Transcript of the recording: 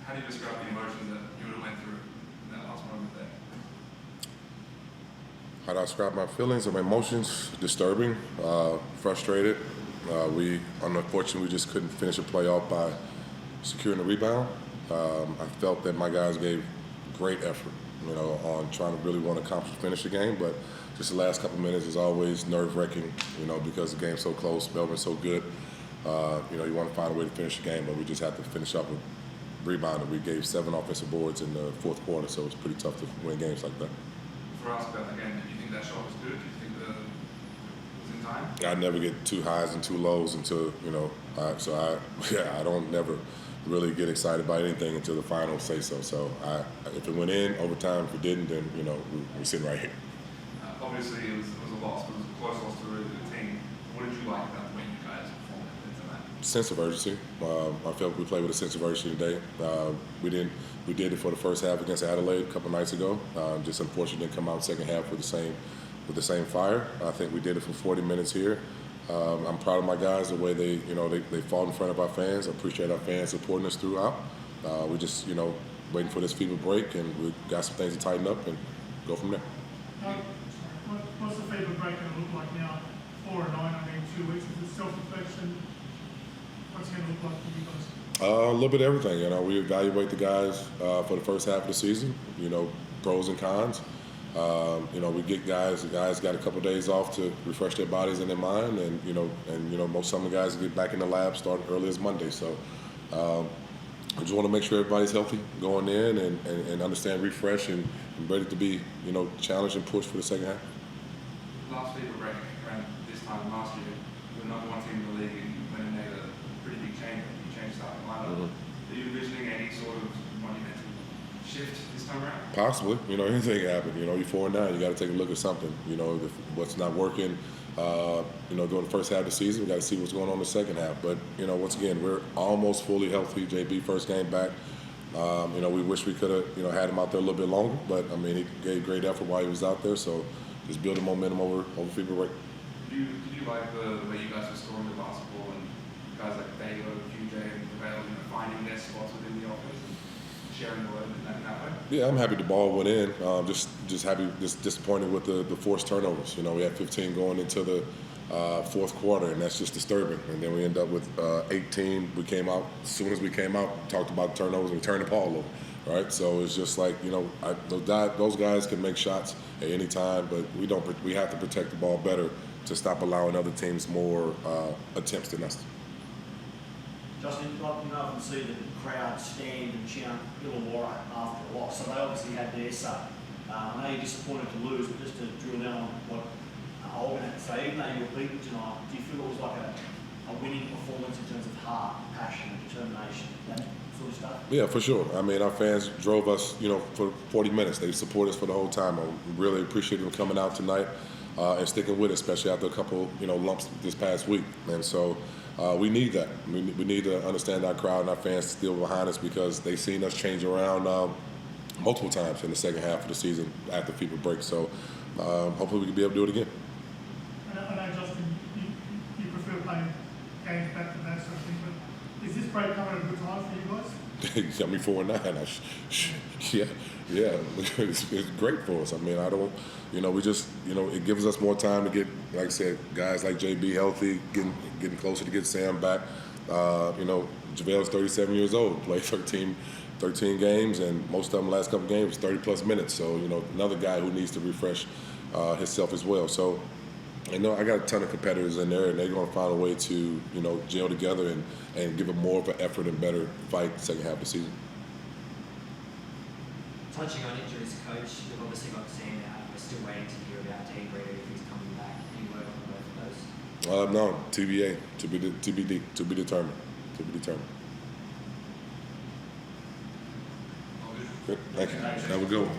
How do you describe the emotions that you would have went through in that last moment there? How do I describe my feelings or my emotions? Disturbing, frustrated. Unfortunately, we just couldn't finish a playoff by securing the rebound. I felt that my guys gave great effort, on trying to really want to finish the game, but just the last couple minutes is always nerve-wracking, because the game's so close, Melbourne's so good. You want to find a way to finish the game, but we just had to finish up with rebound. We gave 7 offensive boards in the fourth quarter, so it's pretty tough to win games like that. For us about the game, do you think that shot was good? Do you think it was in time? I never get too highs and too lows until, I don't never really get excited by anything until the finals say so. So if it went in overtime, if it didn't, then, we're sitting right here. Obviously, it was a loss, but it was a close loss to a really good team. What did you like about the way you guys performed tonight? Sense of urgency. I felt we played with a sense of urgency today. We did it for the first half against Adelaide a couple nights ago. Just unfortunately didn't come out second half with the same fire. I think we did it for 40 minutes here. I'm proud of my guys, the way they fought in front of our fans. I appreciate our fans supporting us throughout. We just, waiting for this FIBA break, and we got some things to tighten up and go from there. What's the FIBA break going to look like now? 4-9, 2 weeks. Is it self-reflection? What's it going to look like for you guys? A little bit of everything. We evaluate the guys for the first half of the season. Pros and cons. We get guys. The guys got a couple of days off to refresh their bodies and their mind, and some of the guys get back in the lab starting early as Monday. So I just want to make sure everybody's healthy going in and understand refresh and ready to be challenged and pushed for the second half. Last FIBA break around this time last year, you were number 1 team in the league, and you went and made a pretty big change. You changed starting lineup. Are you envisioning any sort of monumental shift this time around? Possibly. Anything can happen. You're 4-9. You got to take a look at something. What's not working. During the first half of the season, we got to see what's going on in the second half. But once again, we're almost fully healthy. JB first game back. We wish we could have had him out there a little bit longer, but he gave great effort while he was out there. So just building momentum over FIBA break. Did you like the way you guys were scoring the basketball, and guys like Tatum, QJ, and Vail, finding their spots within the offense and sharing the load in that way? Yeah, I'm happy the ball went in. Just happy, just disappointed with the forced turnovers. We had 15 going into the fourth quarter, and that's just disturbing. And then we end up with 18. We came out, as soon as we came out, talked about turnovers, and we turned the ball over. Right, so it's just like those guys can make shots at any time, but we have to protect the ball better to stop allowing other teams more attempts than us. Justin, you often see the crowd stand and chant Illawarra after a loss, so they obviously had their say. I know you're disappointed to lose, but just to drill down on what Olga had to say, even though you were beaten tonight, do you feel it was like a winning performance in terms of heart, passion, and determination, that sort of stuff? Yeah, for sure. Our fans drove us, for 40 minutes. They supported us for the whole time. I really appreciate them coming out tonight and sticking with us, especially after a couple, lumps this past week. And so we need that. We need to understand our crowd and our fans still behind us, because they've seen us change around multiple times in the second half of the season after FIBA break. So hopefully we can be able to do it again. I know, Justin, you prefer playing games back to back sort of thing, but is this break coming at a good time for you guys? You got me 4-9. Yeah, it's great for us. I don't, we just, it gives us more time to get, like I said, guys like JB healthy, getting closer to get Sam back. JaVale's 37 years old, played 13 games, and most of them last couple games 30+ minutes. So, another guy who needs to refresh himself as well. So, I got a ton of competitors in there, and they're going to find a way to, gel together and give it more of an effort and better fight second half of the season. Touching on injuries, Coach, you've obviously got Sam out. We're still waiting to hear about Dean Breeder if he's coming back. Any word on both of those? No, TBA, to be determined. Good. Thank you. Have a good one.